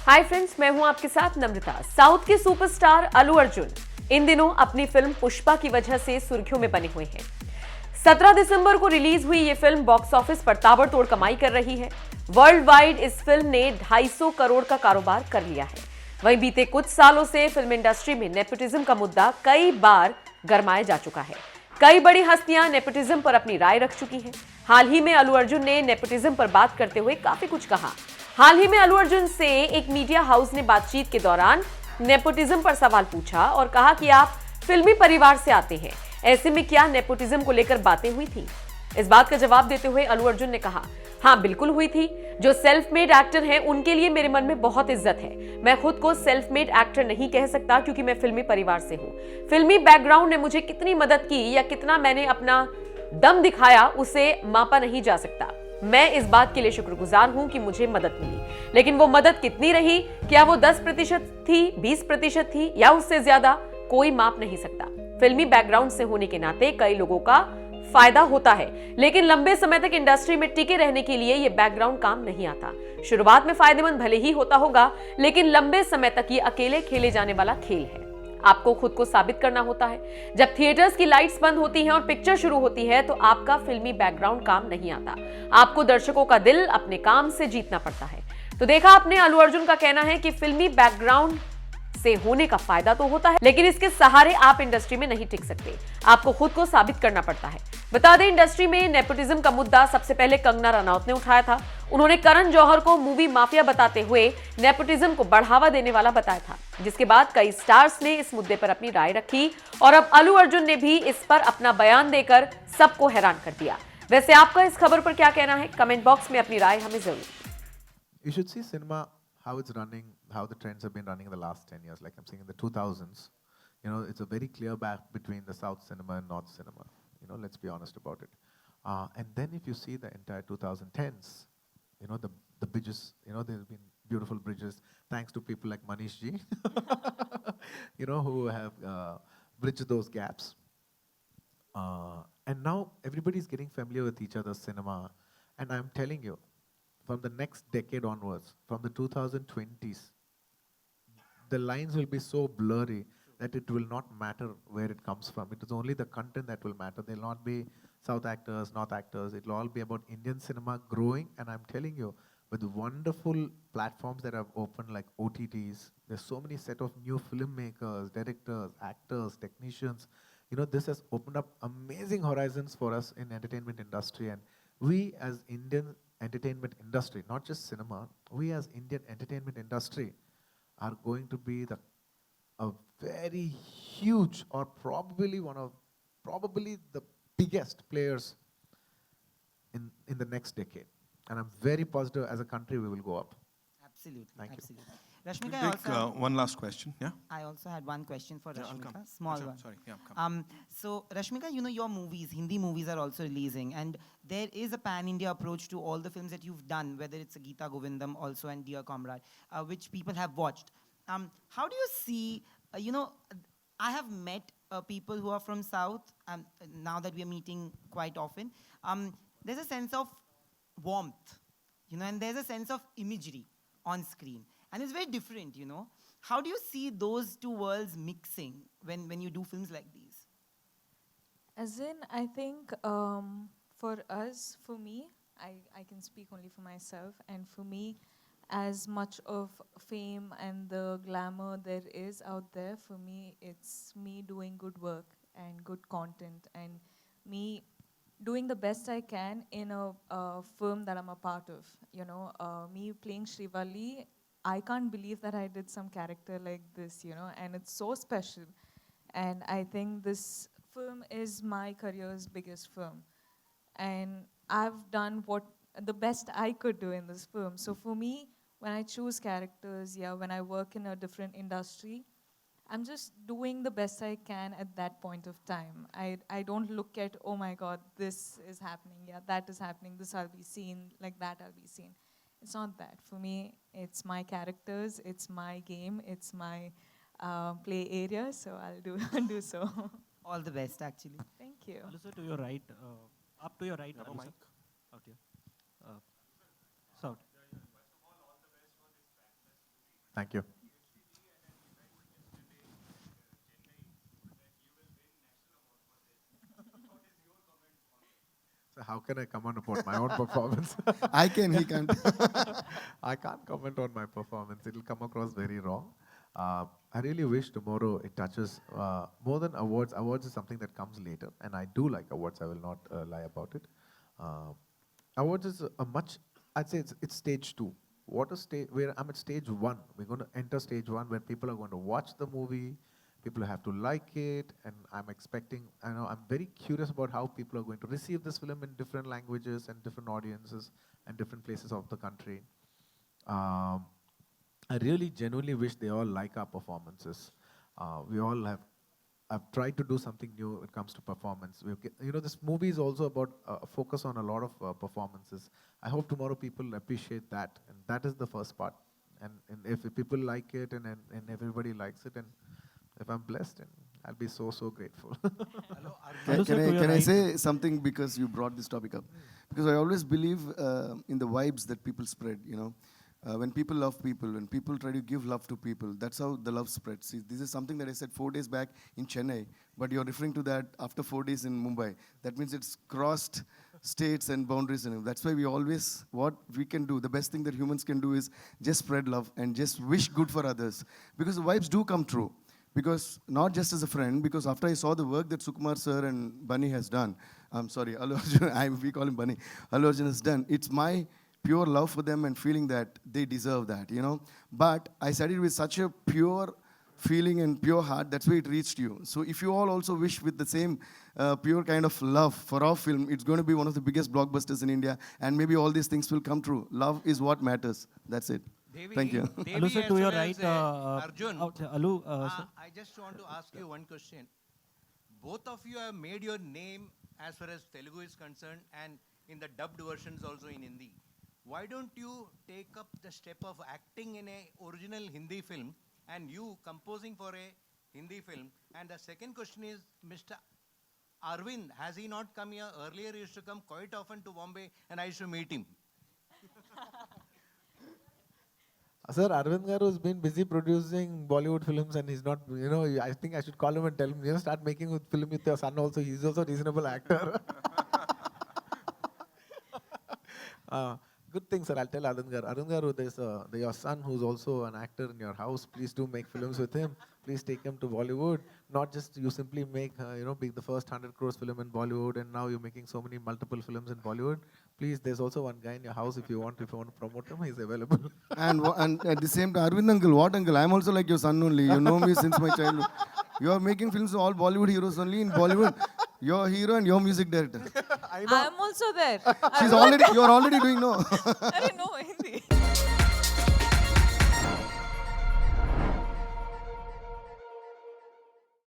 Hi friends, मैं हूं आपके साथ नम्रता। साउथ के सुपरस्टार अल्लू अर्जुन इन दिनों अपनी फिल्म पुष्पा की वजह से सुर्खियों में बने हुए हैं। 17 दिसंबर को रिलीज हुई ये फिल्म बॉक्स ऑफिस पर ताबड़तोड़ कमाई कर रही है। वर्ल्ड वाइड इस फिल्म ने 250 करोड़ का कारोबार कर लिया है। वहीं बीते कुछ सालों से फिल्म इंडस्ट्री में नेपोटिज्म का मुद्दा कई बार गरमाया जा चुका है। कई बड़ी हस्तियां नेपोटिज्म पर अपनी राय रख चुकी हैं। हाल ही में अल्लू अर्जुन ने नेपोटिज्म पर बात करते हुए काफी कुछ कहा। हाल ही में अल्लू अर्जुन से एक मीडिया हाउस ने बातचीत के दौरान नेपोटिज्म पर सवाल पूछा और कहा कि आप फिल्मी परिवार से आते हैं, ऐसे में क्या नेपोटिज्म को लेकर बातें हुई थी। इस बात का जवाब देते हुए अल्लू अर्जुन ने कहा, हाँ बिल्कुल हुई थी। जो सेल्फ मेड एक्टर हैं उनके लिए मेरे मन में बहुत इज्जत है। मैं खुद को सेल्फ मेड एक्टर नहीं कह सकता क्योंकि मैं फिल्मी परिवार से हूं। फिल्मी बैकग्राउंड ने मुझे कितनी मदद की या कितना मैंने अपना दम दिखाया उसे मापा नहीं जा सकता। मैं इस बात के लिए शुक्रगुजार हूं कि मुझे मदद मिली, लेकिन वो मदद कितनी रही, क्या वो 10% थी, 20% थी या उससे ज्यादा, कोई माप नहीं सकता। फिल्मी बैकग्राउंड से होने के नाते कई लोगों का फायदा होता है, लेकिन लंबे समय तक इंडस्ट्री में टिके रहने के लिए ये बैकग्राउंड काम नहीं आता। शुरुआत में फायदेमंद भले ही होता होगा, लेकिन लंबे समय तक ये अकेले खेले जाने वाला खेल है। आपको खुद को साबित करना होता है। जब थिएटर्स की लाइट्स बंद होती हैं और पिक्चर शुरू होती है तो आपका फिल्मी बैकग्राउंड काम नहीं आता। आपको दर्शकों का दिल अपने काम से जीतना पड़ता है। तो देखा आपने, अल्लू अर्जुन का कहना है कि फिल्मी बैकग्राउंड से होने का फायदा तो होता है, लेकिन इसके सहारे आप इंडस्ट्री में नहीं टिक सकते। आपको खुद को साबित करना पड़ता है। बता दें, इंडस्ट्री में नेपोटिज्म का मुद्दा सबसे पहले कंगना रनौत ने उठाया था। उन्होंने करण जौहर को मूवी माफिया बताते हुए नेपोटिज्म को बढ़ावा देने वाला बताया था, जिसके बाद कई स्टार्स ने इस मुद्दे पर अपनी राय रखी और अब अल्लू अर्जुन ने भी इस पर अपना बयान देकर सबको हैरान कर दिया। वैसे आपका इस खबर पर क्या कहना है? कमेंट बॉक्स में अपनी राय हमें जरूर। You should see cinema, how it's running, how the trends have been running in the last 10 years. Like I'm saying in the 2000s, it's a very clear gap between the South cinema and North cinema. Let's be honest about it. And then if you see the entire 2010s, the bridges, there have been beautiful bridges thanks to people like Manish ji, who have bridged those gaps. And now everybody's getting familiar with each other's cinema. And I'm telling you, from the next decade onwards, from the 2020s, the lines will be so blurry that it will not matter where it comes from. It is only the content that will matter. There will not be South actors, North actors. It will all be about Indian cinema growing. And I'm telling you, with the wonderful platforms that have opened like OTTs, there's so many set of new filmmakers, directors, actors, technicians. This has opened up amazing horizons for us in entertainment industry. And we as Indian entertainment industry, not just cinema, we as Indian entertainment industry are going to be a very huge or probably the biggest players in the next decade. And I'm very positive as a country we will go up. Absolutely. Thank you. Absolutely. Rashmika, We'll take one last question. Yeah? I also had one question for Yeah, I'll Rashmika, come. small Sure, one. sorry, yeah, come. So Rashmika, your movies, Hindi movies are also releasing, and there is a pan-India approach to all the films that you've done, whether it's Geeta Govindam also and Dear Comrade, which people have watched. How do you see, I have met people who are from South, now that we are meeting quite often. There's a sense of warmth, and there's a sense of imagery on screen. And it's very different, How do you see those two worlds mixing when you do films like these? As in, I think for us, for me, I can speak only for myself, and for me, as much of fame and the glamour there is out there, for me, it's me doing good work and good content and me doing the best I can in a film that I'm a part of. Me playing Shrivali, I can't believe that I did some character like this, and it's so special. And I think this film is my career's biggest film. And I've done the best I could do in this film. So for me, when I choose characters, when I work in a different industry, I'm just doing the best I can at that point of time. I don't look at, oh my God, this is happening, that is happening, this I'll be seen, like that I'll be seen. It's not that. For me, it's my characters, it's my game, it's my play area, so I'll do so. All the best, actually. Thank you. Also to your right, up to your right. Have a mic. Out here. South. Thank you. So how can I comment about my own performance? I can, he can't. I can't comment on my performance. It'll come across very wrong. I really wish tomorrow it touches more than awards. Awards is something that comes later, and I do like awards. I will not lie about it. Awards is a much. I'd say it's stage 2. What a stage where I'm at stage 1. We're going to enter stage 1 where people are going to watch the movie. People have to like it, and I'm expecting. I know I'm very curious about how people are going to receive this film in different languages and different audiences and different places of the country. I really genuinely wish they all like our performances. We all have. I've tried to do something new when it comes to performance. This movie is also about focus on a lot of performances. I hope tomorrow people appreciate that, and that is the first part. And if people like it, and everybody likes it, and if I'm blessed, and I'll be so grateful. Can I say something because you brought this topic up? Because I always believe in the vibes that people spread, you know. When people love people, when people try to give love to people, that's how the love spreads. See, this is something that I said 4 days back in Chennai, but you're referring to that after 4 days in Mumbai. That means it's crossed states and boundaries. And that's why we always, what we can do, the best thing that humans can do is just spread love and just wish good for others. Because the vibes do come true. Because not just as a friend, because after I saw the work that Sukumar sir and Bunny has done, I'm sorry, Allu Arjun, we call him Bunny, Allu Arjun has done, it's my pure love for them and feeling that they deserve that, you know. But I said it with such a pure feeling and pure heart, that's why it reached you. So if you all also wish with the same pure kind of love for our film, it's going to be one of the biggest blockbusters in India, and maybe all these things will come true. Love is what matters. That's it. Thank you. Allu sir, to your right. Arjun, Allu, sir. I just want to ask you one question. Both of you have made your name as far as Telugu is concerned, and in the dubbed versions also in Hindi. Why don't you take up the step of acting in a original Hindi film and you composing for a Hindi film? And the second question is, Mr. Arvind, has he not come here? Earlier he used to come quite often to Bombay and I used to meet him. Sir, Arvind Garu has been busy producing Bollywood films, and he's not, I think I should call him and tell him, start making a film with your son also. He's also a reasonable actor. Good thing, sir. I'll tell Arvind Garu. Arvind Garu, there's your son who's also an actor in your house. Please do make films with him. Please take him to Bollywood. Not just you simply make, be the first 100 crores film in Bollywood, and now you're making so many multiple films in Bollywood. Please, there's also one guy in your house if you want to promote him, he's available. And at the same time, Arvind uncle, what uncle? I'm also like your son only. You know me since my childhood. You are making films all Bollywood heroes only in Bollywood. You're a hero and you're music director. I'm also there. You're already doing no. Arre, no,